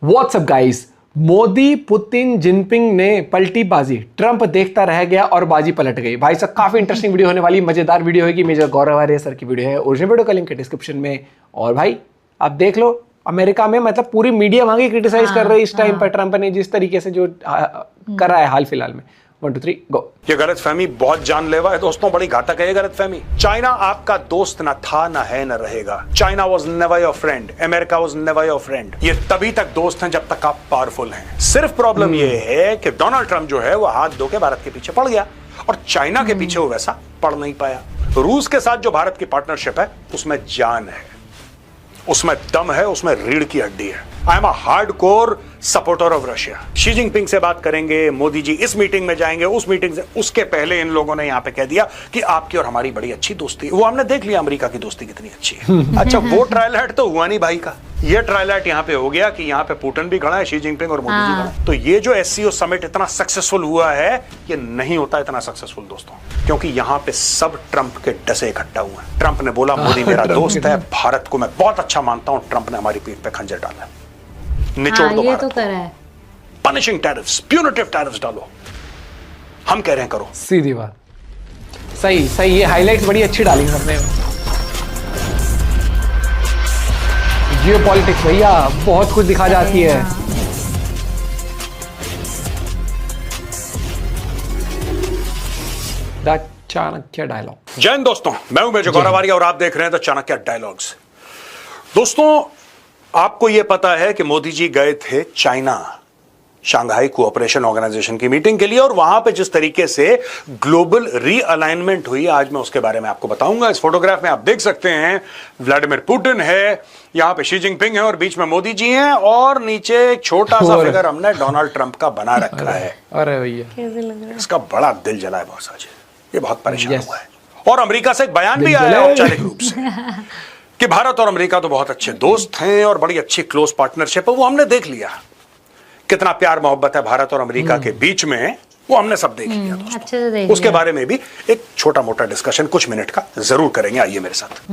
WhatsApp guys, Modi Putin Jinping ने पलटी बाजी, ट्रंप देखता रह गया और बाजी पलट गई। भाई साहब काफी इंटरेस्टिंग वीडियो होने वाली, मजेदार वीडियो होगी। मेजर गौरव आर्य सर की वीडियो है, ओरिजिनल वीडियो का लिंक है डिस्क्रिप्शन में। और भाई आप देख लो, अमेरिका में मतलब पूरी मीडिया वहां की क्रिटिसाइज कर रही है इस टाइम पर ट्रंप ने जिस तरीके से जो करा है हाल फिलहाल में। 1 2 3 गो। ये गलतफहमी बहुत जानलेवा है दोस्तों, बड़ी घातक है ये गलतफहमी। चाइना आपका दोस्त न था, न है, न रहेगा। China was never your friend, America was never your friend. ये तभी तक दोस्त हैं जब तक आप पावरफुल हैं। सिर्फ प्रॉब्लम ये है कि डोनाल्ड ट्रंप जो है वो हाथ धो के भारत के पीछे पड़ गया और चाइना के पीछे वो वैसा पड़ नहीं पाया। रूस के साथ जो भारत की पार्टनरशिप है उसमें जान है, उसमें दम है, उसमें रीढ़ की हड्डी है। I am a hardcore supporter of Russia. Xi Jinping से बात करेंगे, मोदी जी इस मीटिंग में जाएंगे, उस मीटिंग से उसके पहले इन लोगों ने यहां पे कह दिया कि आपकी और हमारी बड़ी अच्छी दोस्ती है। वो हमने देख लिया अमेरिका की दोस्ती कितनी अच्छी है। अच्छा, वो ट्रायल हैट तो हुआ नहीं भाई का, ये ट्रायल हैट यहां पे हो गया कि यहां पे पुतिन भी खड़ा है, शी जिनपिंग और मोदी जी खड़ा है। तो ये जो एससीओ समिट इतना सक्सेसफुल हुआ है, ये नहीं होता इतना सक्सेसफुल दोस्तों, क्योंकि यहां पे सब ट्रंप के डसे इकट्ठा हुए हैं। ट्रंप ने बोला मोदी मेरा दोस्त है, भारत को मैं बहुत अच्छा मानता हूं। ट्रंप ने हमारी पीठ पे खंजर डाला, निचोड़ दो भारत तो करा है। पनिशिंग टैरिफ्स, प्यूनिटिव टैरिफ्स डालो। हम कह रहे हैं करो। सीधी बात, सही सही। ये हाइलाइट्स बड़ी अच्छी डाली हमने। जियोपॉलिटिक्स भैया बहुत कुछ दिखा जाती है। The Chanakya dialogue. जय हिंद दोस्तों, मैं हूं मेजर गौरव आर्य और आप देख रहे हैं द चाणक्य डायलॉग्स। दोस्तों, आपको यह पता है कि मोदी जी गए थे चाइना, शंघाई कोऑपरेशन ऑर्गेनाइजेशन की मीटिंग के लिए, और वहां पे जिस तरीके से ग्लोबल रीअलाइनमेंट हुई, आज मैं उसके बारे में आपको बताऊंगा। इस फोटोग्राफ में आप देख सकते हैं व्लादिमीर पुतिन है, यहां पे शी जिनपिंग है और बीच में मोदी जी हैं, और नीचे एक छोटा सा फिगर हमने डोनाल्ड ट्रंप का बना रखा है। अरे भैया, इसका बड़ा दिल जला है बहुत आज, ये बहुत परेशान हुआ है। और अमेरिका से एक बयान भी आया औपचारिक रूप से कि भारत और अमेरिका तो बहुत अच्छे दोस्त हैं और बड़ी अच्छी क्लोज पार्टनरशिप है। वो हमने देख लिया, कितना प्यार मोहब्बत है भारत और अमेरिका के बीच में, वो हमने सब देख लिया दोस्तों। अच्छे से देख उसके लिया। बारे में भी एक छोटा मोटा डिस्कशन कुछ मिनट का जरूर करेंगे, आइए मेरे साथ।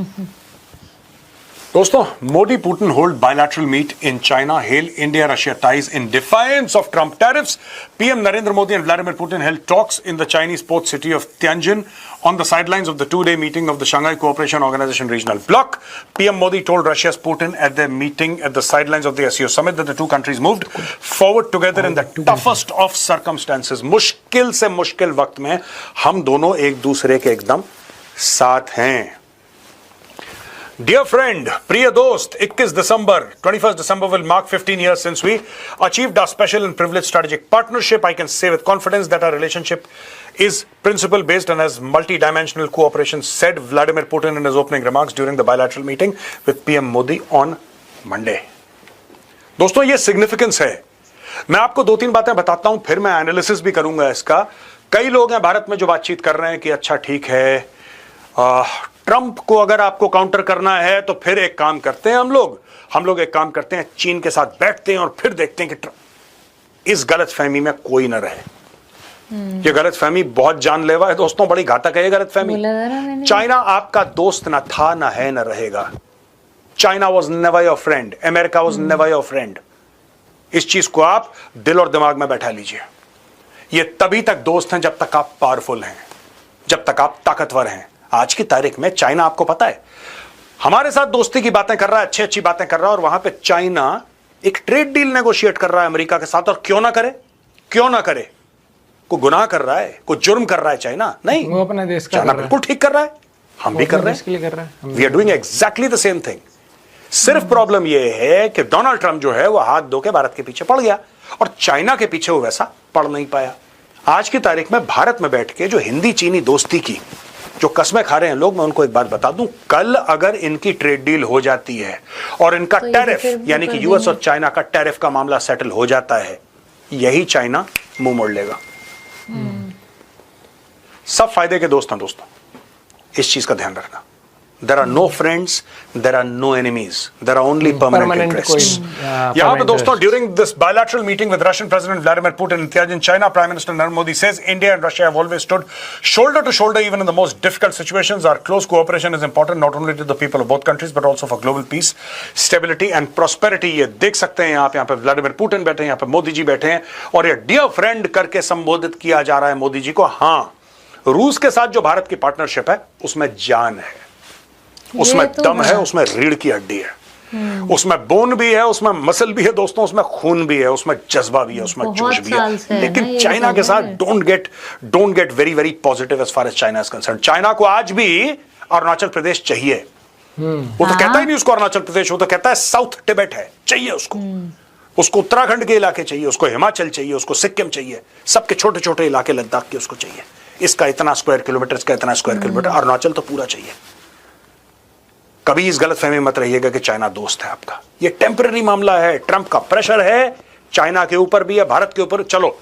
दोस्तों, Modi Putin hold bilateral meet in China, hail India-Russia ties in defiance of Trump tariffs. PM Narendra Modi and Vladimir Putin held talks in the Chinese port city of Tianjin on the sidelines of the two-day meeting of the Shanghai Cooperation Organization Regional Bloc. PM Modi told Russia's Putin at their meeting at the sidelines of the SCO summit that the two countries moved forward together in the toughest of circumstances. मुश्किल से मुश्किल वक्त में हम दोनों एक दूसरे के एकदम साथ हैं। Dear friend, प्रिय दोस्त, 21 दिसंबर 21st December will mark 15 years since we achieved our special and privileged strategic partnership. I can say with confidence that our relationship is principle based and has multi-dimensional cooperation, said Vladimir Putin in his opening remarks during the bilateral meeting with PM Modi on Monday. दोस्तों, ये significance है। मैं आपको 2-3 बातें बताता हूं, फिर मैं एनालिसिस भी करूंगा इसका। कई लोग हैं भारत में जो बातचीत कर रहे हैं कि अच्छा ठीक है, ट्रंप को अगर आपको काउंटर करना है तो फिर एक काम करते हैं हम लोग एक काम करते हैं, चीन के साथ बैठते हैं और फिर देखते हैं कि इस गलतफहमी में कोई ना रहे। ये गलतफहमी बहुत जानलेवा है दोस्तों, बड़ी घातक है ये गलतफहमी। चाइना आपका दोस्त ना था, ना है, न रहेगा। China was never your friend, America was never your friend. इस चीज को आप दिल और दिमाग में बैठा लीजिए। ये तभी तक दोस्त हैं जब तक आप पावरफुल हैं, जब तक आप ताकतवर हैं। आज की तारीख में चाइना, आपको पता है, हमारे साथ दोस्ती की बातें कर रहा है, अच्छी अच्छी बातें कर रहा है, और वहां पे चाइना एक ट्रेड डील नेगोशिएट कर रहा है अमेरिका के साथ। और क्यों ना करे, क्यों ना करे? कोई गुनाह कर रहा है, कोई जुर्म कर रहा है चाइना? नहीं, वो अपने देश का चाइना बिल्कुल ठीक कर रहा है, हम भी कर रहे हैं। We are doing exactly the same thing. सिर्फ प्रॉब्लम यह है कि डोनाल्ड ट्रंप जो है वो हाथ धो के भारत के पीछे पड़ गया और चाइना के पीछे वो वैसा पड़ नहीं पाया। आज की तारीख में भारत में बैठ के जो हिंदी चीनी दोस्ती की जो कस्में खा रहे हैं लोग, मैं उनको एक बात बता दूं, कल अगर इनकी ट्रेड डील हो जाती है और इनका तो टैरिफ यानी कि यूएस और चाइना का टैरिफ का मामला सेटल हो जाता है, यही चाइना मुंह मोड़ लेगा। सब फायदे के दोस्त हैं दोस्तों, इस चीज का ध्यान रखना। There are no friends, there are no enemies. There are only permanent interests. यहाँ पे दोस्तों, during this bilateral meeting with Russian President Vladimir Putin in Tianjin, China, Prime Minister Narendra Modi says India and Russia have always stood shoulder to shoulder even in the most difficult situations. Our close cooperation is important not only to the people of both countries but also for global peace, stability and prosperity. ये देख सकते हैं यहाँ पे Vladimir Putin बैठे हैं, यहाँ पे मोदी जी बैठे हैं और ये डियर फ्रेंड करके संबोधित किया जा रहा है मोदी जी को। हाँ, रूस के साथ जो भारत की पार्टनरशिप है उसमें जान है, उसमें दम है, उसमें रीढ़ की हड्डी है, उसमें बोन भी है, उसमें मसल भी है दोस्तों, उसमें खून भी है, उसमें जज्बा भी है, उसमें जोश भी है। लेकिन चाइना के साथ don't get very very positive as far as China is concern. China को आज भी अरुणाचल प्रदेश चाहिए। वो तो कहता ही नहीं उसको अरुणाचल प्रदेश, वो तो कहता है साउथ टिबेट है, चाहिए उसको। उसको उत्तराखंड के इलाके चाहिए, उसको हिमाचल चाहिए, उसको सिक्किम चाहिए, सबके छोटे छोटे इलाके लद्दाख के उसको चाहिए। इसका इतना स्क्वायर किलोमीटर, इसका इतना स्क्वायर किलोमीटर, अरुणाचल तो पूरा चाहिए। कभी इस गलतफहमी मत रहिएगा कि चाइना दोस्त है आपका। ये टेम्पररी मामला है, ट्रंप का प्रेशर है चाइना के ऊपर भी है, भारत के ऊपर। चलो,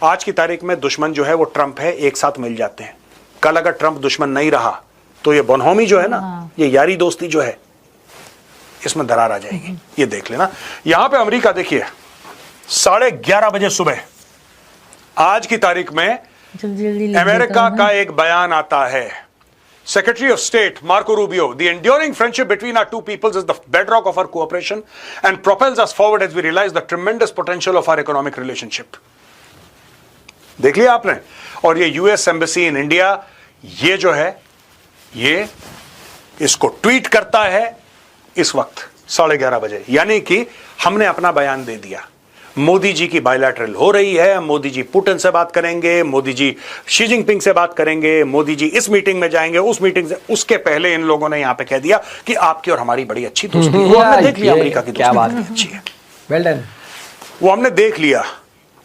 आज की तारीख में दुश्मन जो है वो ट्रंप है, एक साथ मिल जाते हैं। कल अगर ट्रंप दुश्मन नहीं रहा तो ये बोनहोमी जो है ना, ये यारी दोस्ती जो है, इसमें दरार आ जाएगी। ये देख लेना। यहां पे अमेरिका देखिए, 11:30 बजे सुबह आज की तारीख में अमेरिका का एक बयान आता है। Secretary of State Marco Rubio, the enduring friendship between our two peoples is the bedrock of our cooperation and propels us forward as we realize the tremendous potential of our economic relationship. देख लिया आपने? और ये US embassy in India, ये जो है, ये इसको ट्वीट करता है इस वक्त 11:30 बजे, यानी कि हमने अपना बयान दे दिया। मोदी जी की बायलैटरल हो रही है, मोदी जी पुतिन से बात करेंगे, मोदी जी शी जिनपिंग से बात करेंगे, मोदी जी इस मीटिंग में जाएंगे, उस मीटिंग से उसके पहले इन लोगों ने यहां पे कह दिया कि आपकी और हमारी बड़ी अच्छी दोस्ती है। वो हमने देख लिया, अमेरिका की दोस्ती बड़ी अच्छी है, वेल डन, वो हमने देख लिया।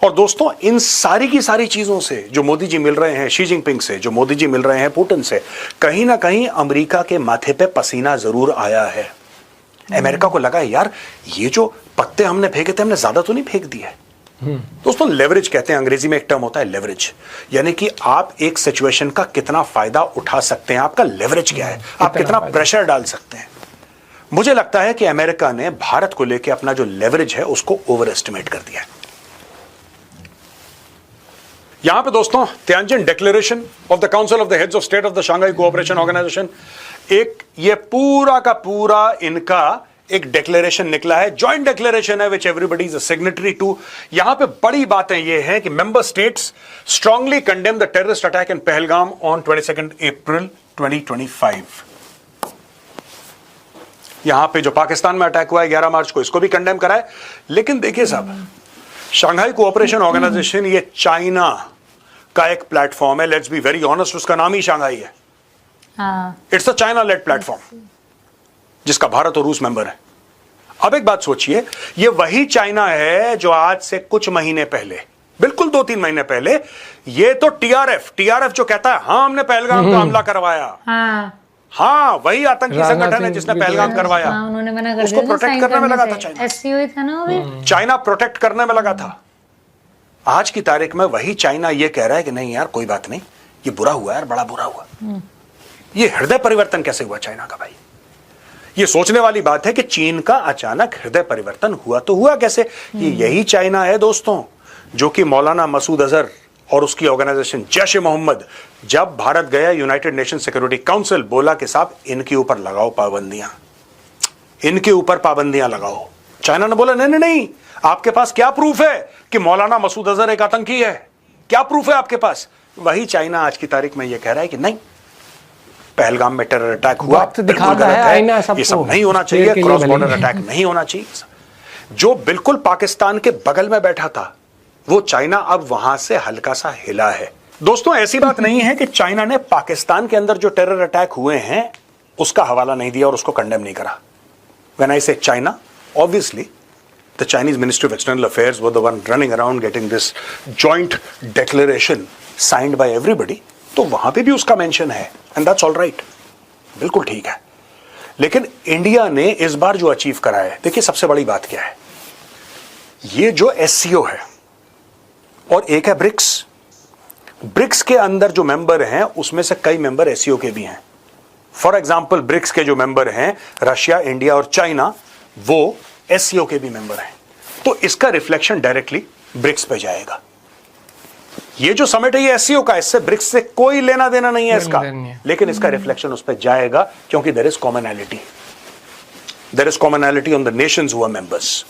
और दोस्तों, इन सारी की सारी चीजों से जो मोदी जी मिल रहे हैं शी जिनपिंग से, जो मोदी जी मिल रहे हैं पुतिन से, कहीं ना कहीं अमेरिका के माथे पे पसीना जरूर आया है। अमेरिका को लगा यार, ये जो पत्ते हमने फेंके थे, हमने ज्यादा तो नहीं फेंक दिए। दोस्तों, लेवरेज कहते हैं, अंग्रेजी में एक टर्म होता है लेवरेज, यानी कि आप एक सिचुएशन का कितना फायदा उठा सकते हैं, आपका लेवरेज क्या है, आप कितना प्रेशर डाल सकते हैं। मुझे लगता है कि अमेरिका ने भारत को लेकर अपना जो लेवरेज है उसको ओवर एस्टिमेट कर दिया। यहां पे दोस्तों, Tianjin declaration of the council of the heads of state of the Shanghai cooperation organisation, एक ये पूरा का पूरा इनका एक डिक्लेरेशन निकला है, जॉइंट डिक्लेरेशन है which everybody is a signatory to. यहां पे बड़ी बातें ये हैं कि member states strongly condemn the terrorist attack in Pahalgam on 22 April 2025। यहां पे जो पाकिस्तान में अटैक हुआ है 11 मार्च को, इसको भी कंडेम करा है। लेकिन देखिए साहब, शंघाई कोऑपरेशन ऑर्गेनाइजेशन ये चाइना का एक प्लेटफॉर्म है, लेट्स बी वेरी ऑनेस्ट, उसका नाम ही शंघाई है। It's a China led platform जिसका भारत और रूस मेंबर है। अब एक बात सोचिए, ये वही चाइना है जो आज से कुछ महीने पहले, बिल्कुल 2-3 महीने पहले, ये तो टीआरएफ जो कहता है हाँ हमने पहलगाम का हमला करवाया, हाँ वही आतंकी संगठन है जिसने पहलगाम करवाया, उन्होंने मना कर उसको प्रोटेक्ट करने में लगा था चाइना। एससीओ था ना वो, चाइना प्रोटेक्ट करने में लगा था। आज की तारीख में वही चाइना ये कह रहा है कि नहीं यार कोई बात नहीं, ये बुरा हुआ यार, बड़ा बुरा हुआ। ये हृदय परिवर्तन कैसे हुआ चाइना का भाई? ये सोचने वाली बात है कि चीन का अचानक हृदय परिवर्तन हुआ तो हुआ कैसे? ये यही चाइना है दोस्तों जो कि मौलाना मसूद अजहर और उसकी ऑर्गेनाइजेशन जैश ए मोहम्मद जब भारत गया यूनाइटेड नेशन सिक्योरिटी काउंसिल, बोला कि साहब इनके ऊपर लगाओ पाबंदियां, इनके ऊपर पाबंदियां लगाओ। चाइना ने बोला नहीं नहीं नहीं, आपके पास क्या प्रूफ है कि मौलाना मसूद अजहर एक आतंकी है? क्या प्रूफ है आपके पास? वही चाइना आज की तारीख में यह कह रहा है कि नहीं, पहलगाम में टेरर अटैक हुआ, दिखाता है ये सब नहीं होना चाहिए, क्रॉस बॉर्डर अटैक नहीं होना चाहिए। जो बिल्कुल पाकिस्तान के बगल में बैठा था वो चाइना अब वहां से हल्का सा हिला है। दोस्तों, ऐसी बात नहीं है कि चाइना ने पाकिस्तान के अंदर जो टेरर अटैक हुए हैं उसका हवाला नहीं दिया और उसको कंडेम नहीं करा। व्हेन आई से China, obviously the Chinese Ministry of External Affairs were the one running around getting this joint declaration signed by everybody, तो वहां पे भी उसका मेंशन है and that's all right, बिल्कुल ठीक है। लेकिन इंडिया ने इस बार जो अचीव करा है, देखिए सबसे बड़ी बात क्या है, ये जो SCO है और एक है ब्रिक्स के अंदर जो मेंबर हैं उसमें से कई मेंबर SCO के भी हैं। फॉर एग्जाम्पल ब्रिक्स के जो मेंबर हैं रशिया, इंडिया और चाइना, वो एससीओ के भी मेंबर हैं। तो इसका रिफ्लेक्शन डायरेक्टली ब्रिक्स पे जाएगा। ये जो समिट है ये एससीओ का, इससे ब्रिक्स से कोई लेना देना नहीं है इसका, लेकिन इसका रिफ्लेक्शन उस पर जाएगा क्योंकि there is commonality, there is commonality on the nations who are members.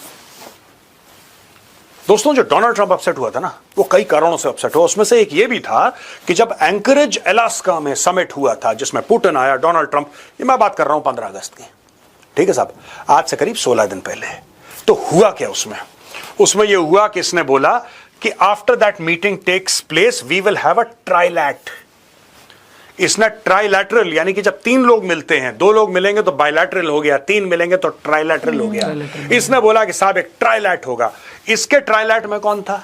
दोस्तों, जो डोनाल्ड ट्रंप अपसेट हुआ था ना, वो कई कारणों से अपसेट हुआ। उसमें से एक ये भी था कि जब एंकरेज अलास्का में समिट हुआ था जिसमें पुतिन आया, डोनाल्ड ट्रंप, ये मैं बात कर रहा हूं 15 अगस्त की, ठीक है साहब, आज से करीब 16 दिन पहले। तो हुआ क्या उसमें ये हुआ कि इसने बोला कि after that meeting takes place we will have a trilateral. इसने ट्राइलैटरल, यानी कि जब 3 लोग मिलते हैं, 2 लोग मिलेंगे तो बायलैटरल हो गया, 3 मिलेंगे तो ट्राइलैटरल हो गया। इसने बोला कि साहब एक ट्राइलैट होगा। इसके ट्राइलैट में कौन था?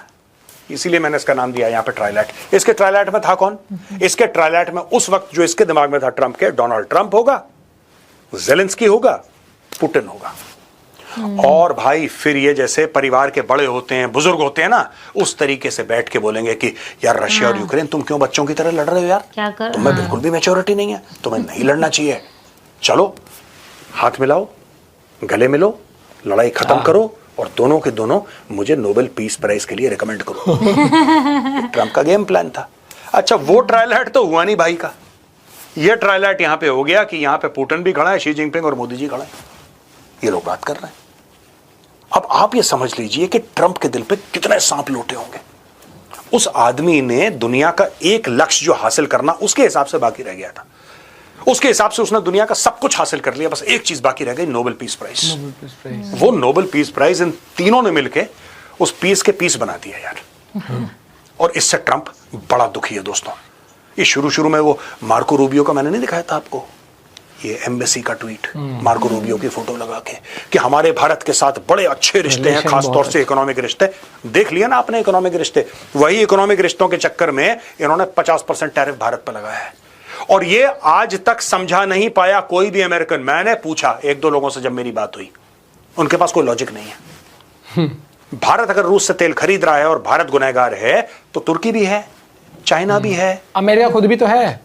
इसीलिए मैंने इसका नाम दिया यहां पे ट्राइलैट। इसके ट्राइलैट में था कौन? इसके ट्राइलैट में उस वक्त जो इसके दिमाग में था ट्रंप के, डोनाल्ड ट्रंप होगा, जेलेंस्की होगा, पुतिन होगा। और भाई फिर ये जैसे परिवार के बड़े होते हैं, बुजुर्ग होते हैं ना, उस तरीके से बैठ के बोलेंगे कि यार रशिया और यूक्रेन, तुम क्यों बच्चों की तरह लड़ रहे हो यार? क्या कर, तुम्हें बिल्कुल भी मैच्योरिटी नहीं है, तुम्हें नहीं लड़ना चाहिए। चलो हाथ मिलाओ, गले मिलो, लड़ाई खत्म करो और दोनों के दोनों मुझे नोबेल पीस प्राइज के लिए रिकमेंड करो। ट्रंप का गेम प्लान था। अच्छा, वो ट्रायलैट तो हुआ नहीं भाई का। ये ट्रायलैट यहां पे हो गया कि यहां पे पुतिन भी खड़ा है, शी जिनपिंग और मोदी जी खड़ा है, ये लोग बात कर रहे हैं। अब आप ये समझ लीजिए कि ट्रंप के दिल पे कितने सांप लौटे होंगे। उस आदमी ने दुनिया का एक लक्ष्य जो हासिल करना उसके हिसाब से बाकी रह गया था, उसके हिसाब से उसने दुनिया का सब कुछ हासिल कर लिया, बस एक चीज बाकी रह गई, नोबेल पीस प्राइज। वो नोबेल पीस प्राइज इन तीनों ने मिलके उस पीस के पीस बना दिया यार। और इससे ट्रंप बड़ा दुखी है दोस्तों। ये शुरू में वो मार्को रूबियो का मैंने नहीं दिखाया था आपको, ये एम्बेसी का ट्वीट, मार्को रूबियो की फोटो लगा के कि हमारे भारत के साथ बड़े अच्छे रिश्ते हैं, खास तौर से इकोनॉमिक रिश्ते। देख लिया ना आपने इकोनॉमिक रिश्ते, वही इकोनॉमिक रिश्तों के चक्कर में इन्होंने 50% टैरिफ भारत पर लगाया है। और ये आज तक समझा नहीं पाया कोई भी अमेरिकन। मैंने पूछा 1-2 लोगों से जब मेरी बात हुई, उनके पास कोई लॉजिक नहीं है। भारत अगर रूस से तेल खरीद रहा है और भारत गुनहगार है तो तुर्की भी है, चाइना भी है, अमेरिका खुद भी तो है,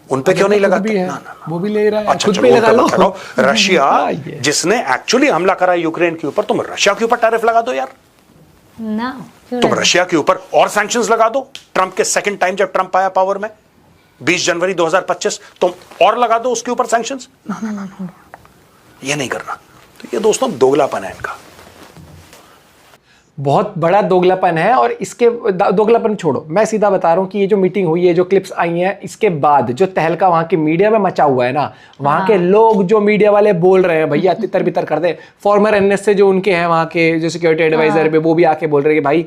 उन पे क्यों नहीं लगाते? वो भी ले रहा है। अच्छा, खुद पे लगा लो। रशिया जिसने एक्चुअली हमला करा यूक्रेन के ऊपर, तुम रशिया के ऊपर टैरिफ लगा दो यार ना, तुम रशिया के ऊपर और सैंक्शंस लगा दो। ट्रंप के सेकंड टाइम जब ट्रंप आया पावर में 20 जनवरी 2025, तुम और लगा दो उसके ऊपर सैंक्शंस। ये नहीं करना। तो ये दोस्तों दोगलापन है इनका, बहुत बड़ा दोगलापन है। और इसके दोगलापन छोड़ो, मैं सीधा बता रहा हूं कि ये जो मीटिंग हुई है, जो क्लिप्स आई हैं, इसके बाद जो तहलका वहां की मीडिया में मचा हुआ है ना, वहां के लोग जो मीडिया वाले बोल रहे हैं भैया तितर बितर कर दे। फॉर्मर एनएसए जो उनके हैं वहां के जो सिक्योरिटी एडवाइजर पे, वो भी आके बोल रहे हैं कि भाई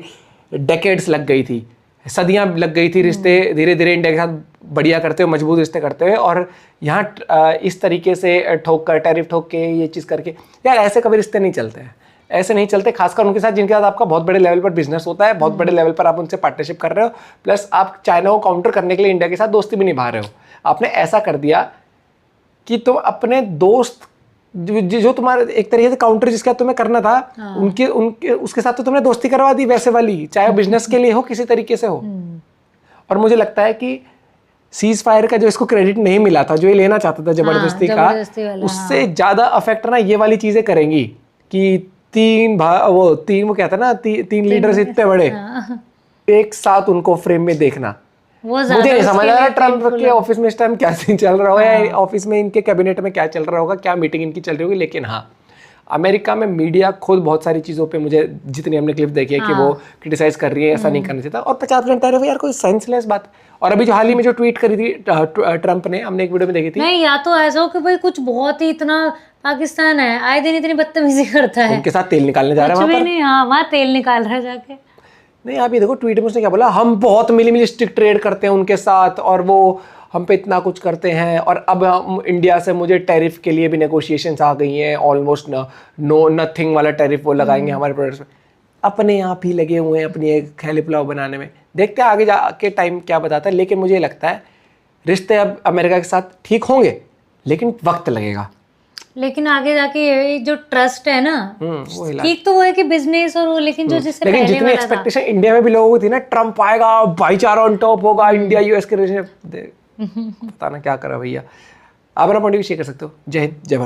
डेकेड्स लग गई थी, सदियां लग गई थी रिश्ते धीरे धीरे इंडिया के साथ बढ़िया करते हुए, मजबूत रिश्ते करते हुए, और यहाँ इस तरीके से ठोक कर, टैरिफ ठोक के, ये चीज़ करके, यार ऐसे कभी रिश्ते नहीं चलते हैं, ऐसे नहीं चलते। खासकर उनके साथ जिनके साथ आपका बहुत बड़े लेवल पर बिजनेस होता है, बहुत बड़े लेवल पर आप उनसे पार्टनरशिप कर रहे हो, प्लस आप चाइना को काउंटर करने के लिए इंडिया के साथ दोस्ती भी निभा रहे हो। आपने ऐसा कर दिया कि तुम अपने दोस्त जो तुम्हारे एक तरीके से काउंटर जिसका तुम्हें करना था, उनके उसके साथ तो तुमने दोस्ती करवा दी वैसे वाली, चाहे बिजनेस के लिए हो, किसी तरीके से हो। और मुझे लगता है कि सीज फायर का जो इसको क्रेडिट नहीं मिला था, जो ये लेना चाहता था जबरदस्ती का, उससे ज्यादा अफेक्ट ना ये वाली चीजें करेंगी कि वो कहता ना, तीन लीडर्स इतने बड़े एक साथ उनको फ्रेम में देखना। मुझे नहीं समझ आ रहा ट्रंप के ऑफिस में इस टाइम क्या सीन चल रहा होगा, या ऑफिस में इनके कैबिनेट में क्या चल रहा होगा, क्या मीटिंग इनकी चल रही होगी। लेकिन हाँ, अमेरिका में मीडिया खुद बहुत सारी चीज़ों पे, मुझे जितनी हमने क्लिप देखी है कि वो क्रिटिसाइज कर रही है, ऐसा नहीं करना चाहिए था। और 50% टैरिफ यार कोई सेंसलेस बात। और अभी जो हाल ही में जो ट्वीट करी थी ट्रंप ने, हमने एक वीडियो में देखी थी, नहीं या तो ऐसा हो कि भाई कुछ बहुत ही इतना, पाकिस्तान है आए दिन इतनी बदतमीजी करता है, उनके साथ तेल निकालने जा रहा है वहाँ पर। नहीं, हाँ वहाँ तेल निकाल रहा है जाके। नहीं, आप ये देखो ट्वीट में उसने क्या बोला, हम बहुत मिनिमलिस्टिक ट्रेड करते हैं उनके साथ और वो हम पे इतना कुछ करते हैं, और अब हम इंडिया से मुझे टैरिफ के लिए भी नेगोशिएशंस आ गई हैं, ऑलमोस्ट नो नथिंग वाला टैरिफ वो लगाएंगे हमारे प्रोडक्ट्स में। अपने आप ही लगे हुए हैं अपनी एक खैली पुलाव बनाने में। देखते हैं आगे जाके टाइम क्या बताता है। लेकिन मुझे लगता है रिश्ते अब अमेरिका के साथ ठीक होंगे, लेकिन वक्त लगेगा। लेकिन आगे जाके ये जो ट्रस्ट है ना, ठीक तो वो है कि बिजनेस और वो, लेकिन जो जिससे लेकिन जितनी एक्सपेक्टेशन इंडिया में भी लोगों को थी ना, ट्रंप आएगा, भाईचारा ऑन टॉप होगा, इंडिया यूएस के रिलेशन, पता ना क्या करा भैया। आप अपना पॉइंट भी शेयर कर सकते हो। जय हिंद, जय भारत।